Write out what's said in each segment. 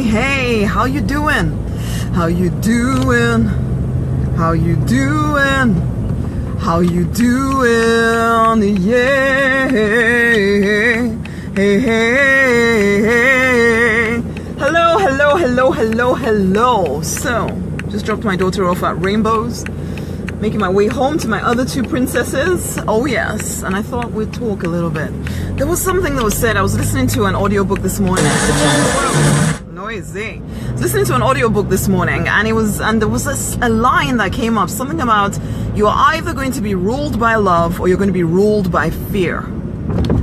Hey, how you doing? How you doing? How you doing? How you doing? Yeah. Hey. Hello. So, just dropped my daughter off at Rainbows, making my way home to my other two princesses. Oh yes, and I thought we'd talk a little bit. There was something that was said. I was listening to an audiobook this morning. Noisy. I was listening to an audiobook this morning, and there was a line that came up, something about you are either going to be ruled by love or you're going to be ruled by fear.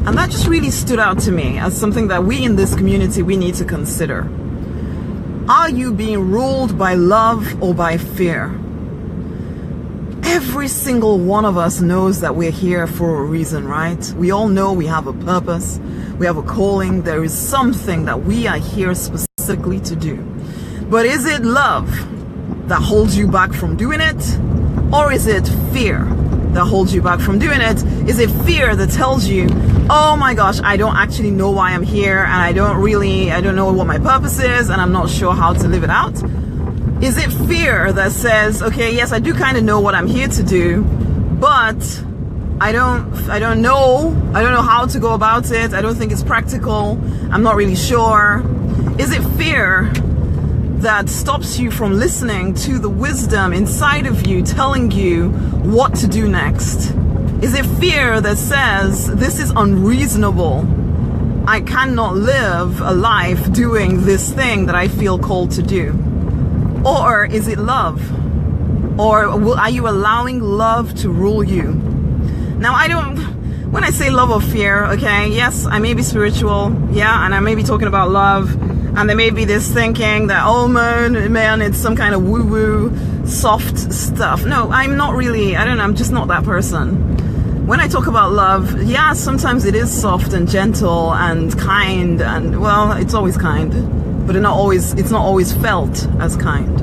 And that just really stood out to me as something that we in this community, we need to consider. Are you being ruled by love or by fear? Every single one of us knows that we're here for a reason, right? We all know we have a purpose, we have a calling, there is something that we are here specifically to do. But is it love that holds you back from doing it? Or is it fear that holds you back from doing it? Is it fear that tells you, oh my gosh, I don't actually know why I'm here, and I don't know what my purpose is, and I'm not sure how to live it out? Is it fear that says, okay, yes, I do kind of know what I'm here to do, but I don't know how to go about it. I don't think it's practical. I'm not really sure. Is it fear that stops you from listening to the wisdom inside of you telling you what to do next? Is it fear that says, this is unreasonable, I cannot live a life doing this thing that I feel called to do? Or is it love? Or are you allowing love to rule you? Now, when I say love or fear, okay, yes, I may be spiritual, yeah, and I may be talking about love, and there may be this thinking that, oh man, it's some kind of woo-woo, soft stuff. No, I'm not really, I'm just not that person. When I talk about love, yeah, sometimes it is soft and gentle and kind, and well, it's always kind, but it's not always felt as kind.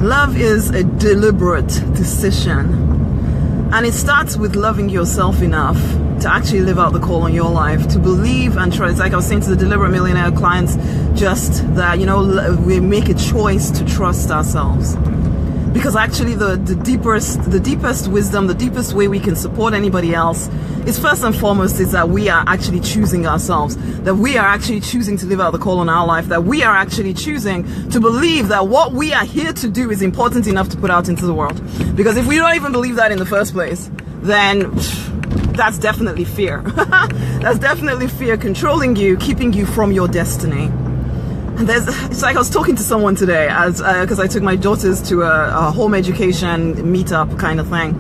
Love is a deliberate decision, and it starts with loving yourself enough to actually live out the call on your life, to believe and trust. It's like I was saying to the Deliberate Millionaire clients, just that, we make a choice to trust ourselves. Because actually the deepest wisdom, the deepest way we can support anybody else is first and foremost is that we are actually choosing ourselves, that we are actually choosing to live out the call on our life, that we are actually choosing to believe that what we are here to do is important enough to put out into the world. Because if we don't even believe that in the first place, then that's definitely fear. That's definitely fear controlling you, keeping you from your destiny. And it's like I was talking to someone today, because I took my daughters to a home education meetup kind of thing.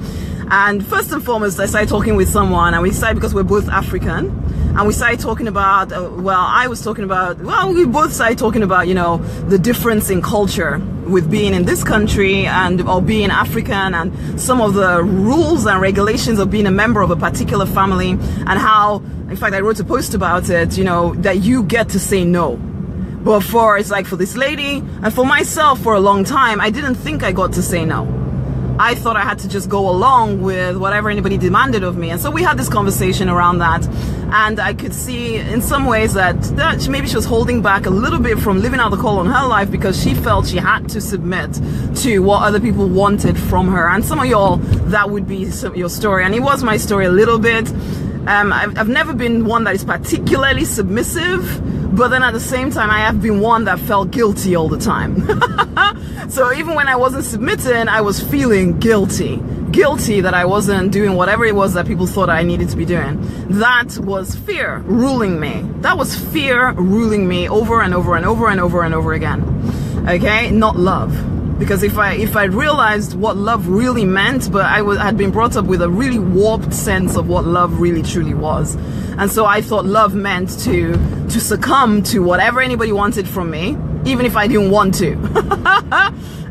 And first and foremost, I started talking with someone, and we started, because we're both African, and we started talking about, we both started talking about, the difference in culture with being in this country or being African, and some of the rules and regulations of being a member of a particular family, and how, in fact, I wrote a post about it, that you get to say no. But for this lady and for myself, for a long time, I didn't think I got to say no. I thought I had to just go along with whatever anybody demanded of me. And so we had this conversation around that. And I could see in some ways that maybe she was holding back a little bit from living out the call on her life because she felt she had to submit to what other people wanted from her. And some of y'all, that would be your story. And it was my story a little bit. I've never been one that is particularly submissive, but then at the same time, I have been one that felt guilty all the time. So even when I wasn't submitting, I was feeling guilty that I wasn't doing whatever it was that people thought I needed to be doing. That was fear ruling me. That was fear ruling me over and over and over and over and over again. Okay, not love. Because if I realized what love really meant, but I had been brought up with a really warped sense of what love really truly was. And so I thought love meant to succumb to whatever anybody wanted from me, even if I didn't want to.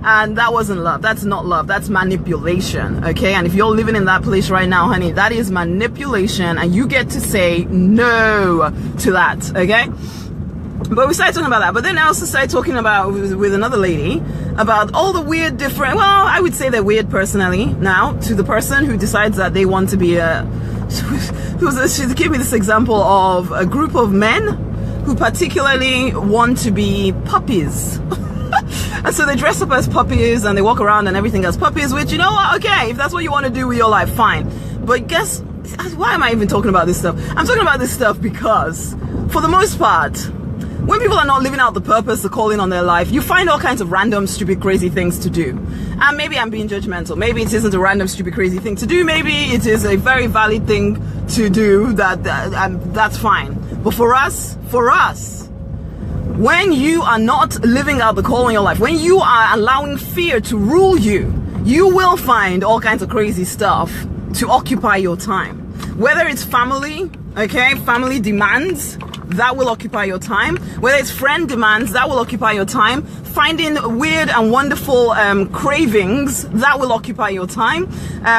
And that wasn't love. That's not love. That's manipulation. Okay. And if you're living in that place right now, honey, that is manipulation, and you get to say no to that. Okay. But we started talking about that. But then I also started talking about with another lady about all the weird different, well, I would say they're weird personally now, to the person who decides that they want to be she gave me this example of a group of men who particularly want to be puppies. And so they dress up as puppies and they walk around and everything as puppies, which, you know what, okay, if that's what you want to do with your life, fine. But guess, why am I even talking about this stuff? I'm talking about this stuff because, for the most part, when people are not living out the purpose, the calling on their life, you find all kinds of random, stupid, crazy things to do. And maybe I'm being judgmental. Maybe it isn't a random, stupid, crazy thing to do. Maybe it is a very valid thing to do, that's fine. But for us, when you are not living out the call in your life, when you are allowing fear to rule you, you will find all kinds of crazy stuff to occupy your time. Whether it's family, okay, family demands, that will occupy your time. Whether it's friend demands, that will occupy your time. Finding weird and wonderful cravings, that will occupy your time.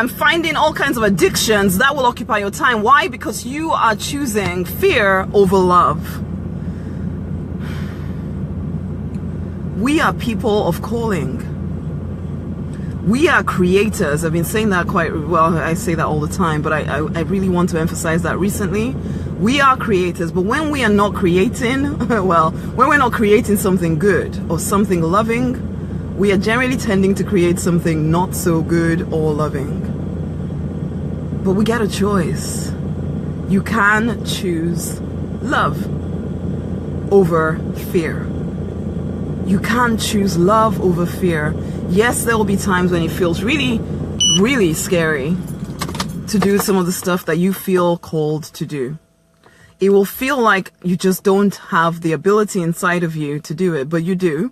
Finding all kinds of addictions, that will occupy your time. Why? Because you are choosing fear over love. We are people of calling. We are creators. I've been saying that quite well. I say that all the time, but I really want to emphasize that recently. We are creators, but when we are not creating, well, when we're not creating something good or something loving, we are generally tending to create something not so good or loving. But we get a choice. You can choose love over fear. You can't choose love over fear. Yes, there will be times when it feels really, really scary to do some of the stuff that you feel called to do. It will feel like you just don't have the ability inside of you to do it, but you do,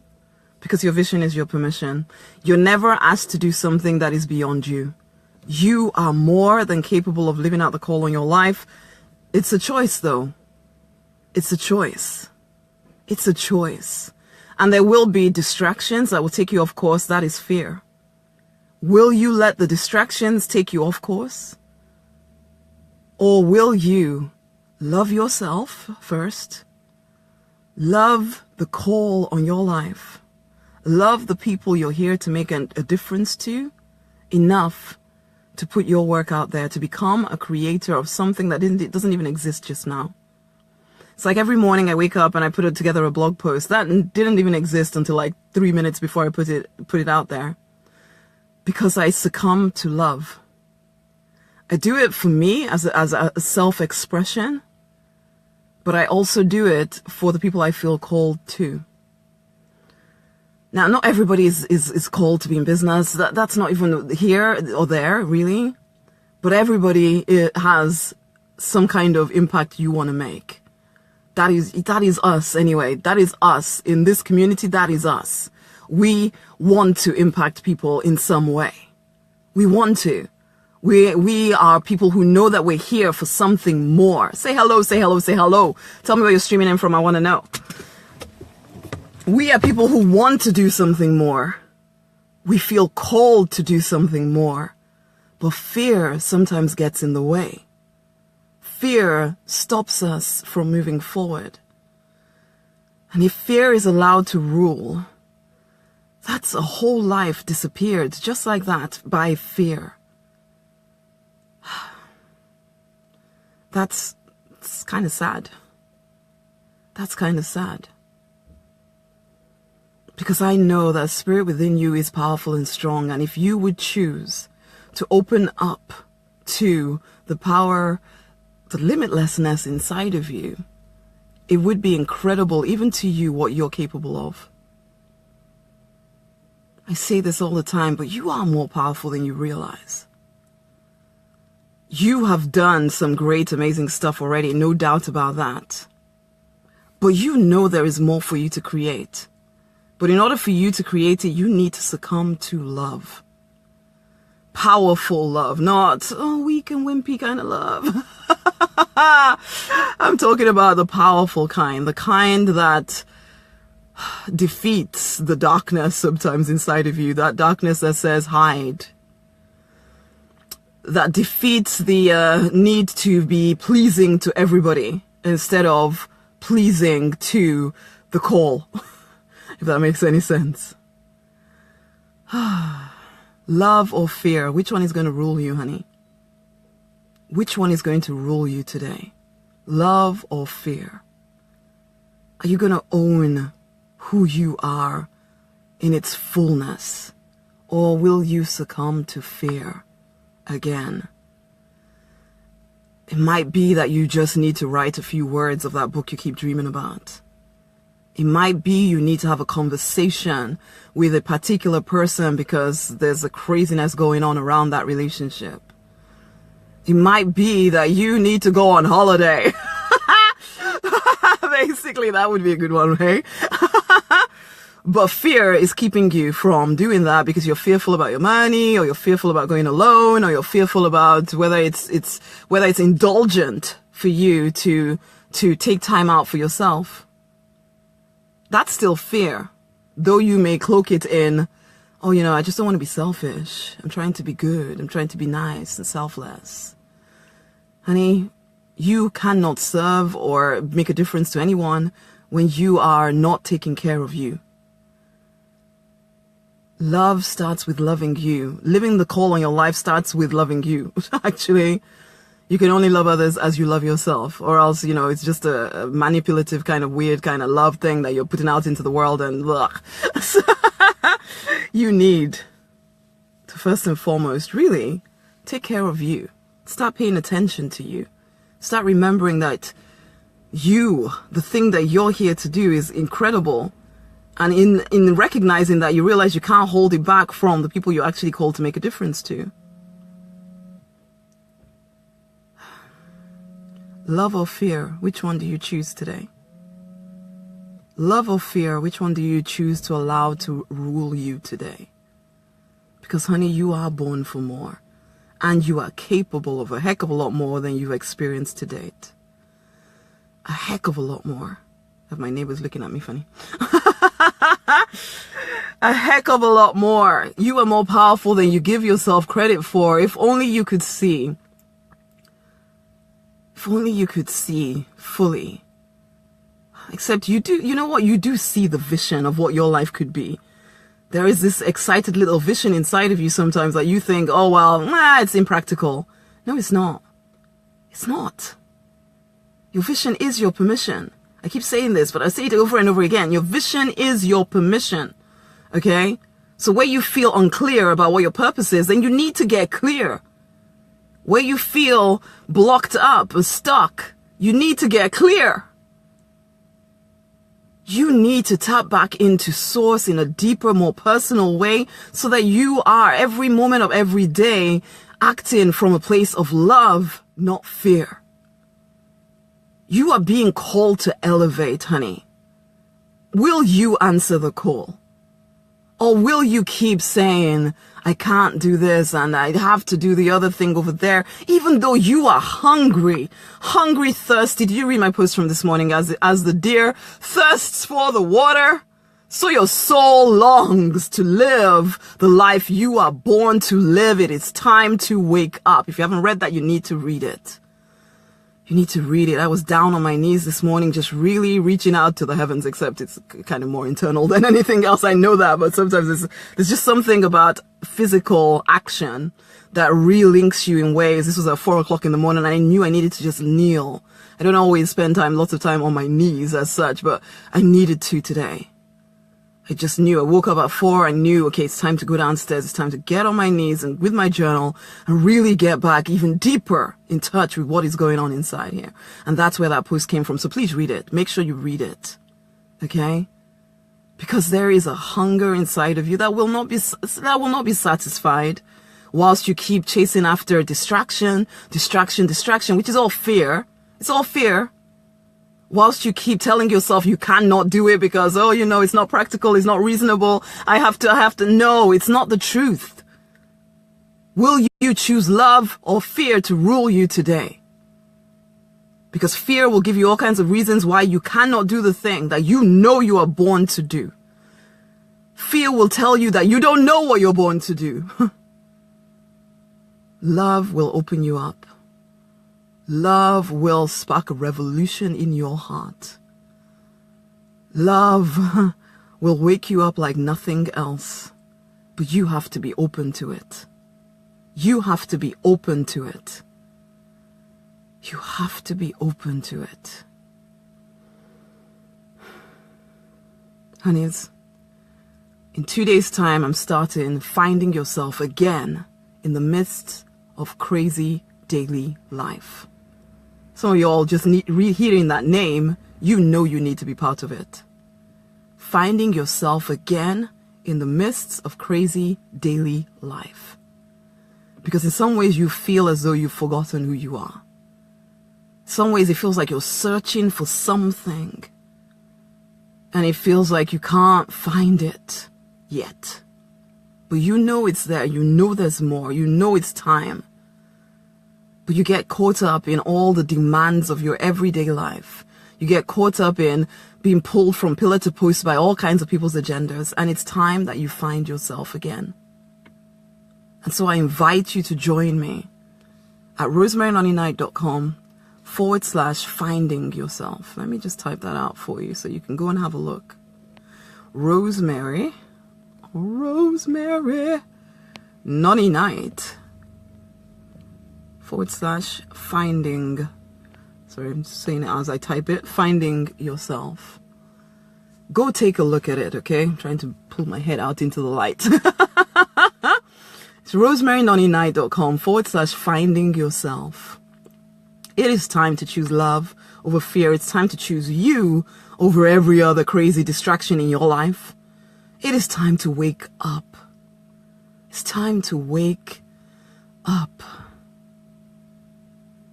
because your vision is your permission. You're never asked to do something that is beyond you. You are more than capable of living out the call on your life. It's a choice, though. It's a choice. It's a choice. And there will be distractions that will take you off course. That is fear. Will you let the distractions take you off course? Or will you love yourself first? Love the call on your life. Love the people you're here to make a difference to enough to put your work out there, to become a creator of something that doesn't even exist just now. It's like every morning I wake up and I put together a blog post that didn't even exist until like 3 minutes before I put it out there, because I succumb to love. I do it for me as a self-expression, but I also do it for the people I feel called to. Now, not everybody is called to be in business. That's not even here or there, really. But everybody has some kind of impact you want to make. That is us anyway. That is us. In this community, that is us. We want to impact people in some way. We want to. We are people who know that we're here for something more. Say hello, say hello, say hello. Tell me where you're streaming in from. I want to know. We are people who want to do something more. We feel called to do something more. But fear sometimes gets in the way. Fear stops us from moving forward. And if fear is allowed to rule, that's a whole life disappeared just like that by fear. That's kind of sad. That's kind of sad. Because I know that spirit within you is powerful and strong. And if you would choose to open up to the power, the limitlessness inside of you, it would be incredible even to you what you're capable of. I say this all the time, but you are more powerful than you realize. You have done some great, amazing stuff already, no doubt about that. But you know there is more for you to create. But in order for you to create it, you need to succumb to love. Powerful love, not weak and wimpy kind of love. I'm talking about the powerful kind, the kind that defeats the darkness sometimes inside of you, that darkness that says hide, that defeats the need to be pleasing to everybody instead of pleasing to the call, if that makes any sense. Love or fear, which one is going to rule you, honey? Which one is going to rule you today? Love or fear? Are you going to own who you are in its fullness? Or will you succumb to fear again? It might be that you just need to write a few words of that book you keep dreaming about. It might be you need to have a conversation with a particular person because there's a craziness going on around that relationship. It might be that you need to go on holiday. Basically, that would be a good one, right? But fear is keeping you from doing that because you're fearful about your money, or you're fearful about going alone, or you're fearful about whether it's indulgent for you to take time out for yourself. That's still fear, though you may cloak it in, oh, you know, I just don't want to be selfish. I'm trying to be good. I'm trying to be nice and selfless. Honey, you cannot serve or make a difference to anyone when you are not taking care of you. Love starts with loving you. Living the call on your life starts with loving you. Actually, you can only love others as you love yourself, or else, you know, it's just a manipulative kind of weird kind of love thing that you're putting out into the world, and ugh. You need to first and foremost really take care of you. Start paying attention to you. Start remembering that you, the thing that you're here to do, is incredible. And in recognizing that, you realize you can't hold it back from the people you're actually called to make a difference to. Love or fear, which one do you choose today? Love or fear, which one do you choose to allow to rule you today? Because, honey, you are born for more. And you are capable of a heck of a lot more than you've experienced to date. A heck of a lot more. I have my neighbors looking at me funny. A heck of a lot more. You are more powerful than you give yourself credit for. If only you could see. If only you could see fully. Except you do, you know what? You do see the vision of what your life could be. There is this excited little vision inside of you sometimes that you think, oh, well, it's impractical. No, it's not. It's not. Your vision is your permission. I keep saying this, but I say it over and over again. Your vision is your permission. Okay? So where you feel unclear about what your purpose is, then you need to get clear. Where you feel blocked up or stuck, you need to get clear. You need to tap back into source in a deeper, more personal way so that you are every moment of every day acting from a place of love, not fear. You are being called to elevate, honey. Will you answer the call? Or will you keep saying, I can't do this and I have to do the other thing over there, even though you are hungry, thirsty? Did you read my post from this morning? As the deer thirsts for the water, so your soul longs to live the life you are born to live. It is time to wake up. If you haven't read that, you need to read it. You need to read it. I was down on my knees this morning, just really reaching out to the heavens, except it's kind of more internal than anything else. I know that, but sometimes there's just something about physical action that relinks you in ways. This was at 4 o'clock in the morning, and I knew I needed to just kneel. I don't always spend lots of time on my knees as such, but I needed to today. I just knew. I woke up at 4. I knew, okay, it's time to go downstairs. It's time to get on my knees and with my journal and really get back even deeper in touch with what is going on inside here. And that's where that post came from. So please read it. Make sure you read it. Okay? Because there is a hunger inside of you that will not be satisfied whilst you keep chasing after distraction, which is all fear. It's all fear. Whilst you keep telling yourself you cannot do it because, oh, you know, it's not practical, it's not reasonable, I have to, no, it's not the truth. Will you choose love or fear to rule you today? Because fear will give you all kinds of reasons why you cannot do the thing that you know you are born to do. Fear will tell you that you don't know what you're born to do. Love will open you up. Love will spark a revolution in your heart. Love will wake you up like nothing else. But you have to be open to it. You have to be open to it. You have to be open to it. Honeys, in 2 days' time, I'm starting Finding Yourself Again in the Midst of Crazy Daily Life. Some of y'all just hearing that name, you know you need to be part of it. Finding Yourself Again in the Midst of Crazy Daily Life. Because in some ways you feel as though you've forgotten who you are. Some ways it feels like you're searching for something. And it feels like you can't find it yet. But you know it's there. You know there's more. You know it's time. But you get caught up in all the demands of your everyday life. You get caught up in being pulled from pillar to post by all kinds of people's agendas. And it's time that you find yourself again. And so I invite you to join me at rosemarynonnynight.com/finding yourself. Let me just type that out for you so you can go and have a look. Rosemary Nonny Night /finding. Sorry, I'm just saying it as I type it. Finding yourself. Go take a look at it, okay? I'm trying to pull my head out into the light. It's rosemarynonnynight.com /finding yourself. It is time to choose love over fear. It's time to choose you over every other crazy distraction in your life. It is time to wake up. It's time to wake up.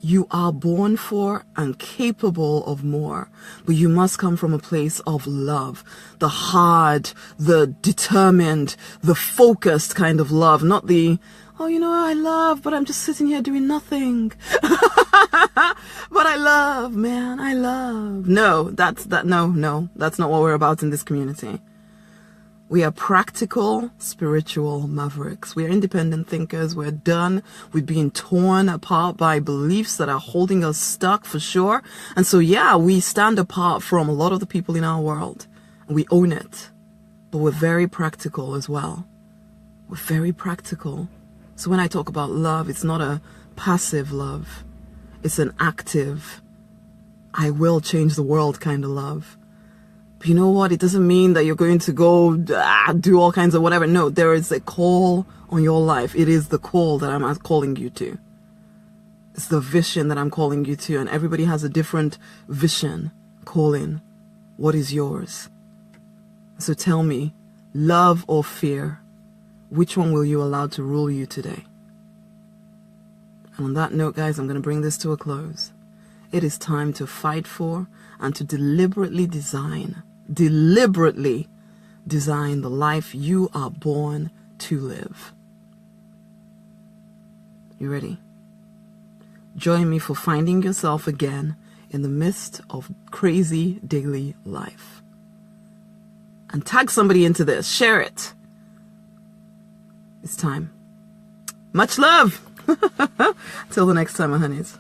You are born for and capable of more, but you must come from a place of love. The hard, the determined, the focused kind of love, not the, oh, you know, I love, but I'm just sitting here doing nothing. But I love, man, I love. No, that's not what we're about in this community. We are practical, spiritual mavericks. We are independent thinkers. We're done with being torn apart by beliefs that are holding us stuck for sure. And so, yeah, we stand apart from a lot of the people in our world. We own it. But we're very practical as well. We're very practical. So when I talk about love, it's not a passive love. It's an active, I will change the world kind of love. But you know what? It doesn't mean that you're going to go do all kinds of whatever. No, there is a call on your life. It is the call that I'm calling you to. It's the vision that I'm calling you to. And everybody has a different vision, calling. What is yours? So tell me, love or fear, which one will you allow to rule you today? And on that note, guys, I'm going to bring this to a close. It is time to fight for and to deliberately design the life you are born to live. You ready? Join me for Finding Yourself Again in the Midst of Crazy Daily Life. And tag somebody into this. Share it. It's time. Much love. Till the next time, my honeys.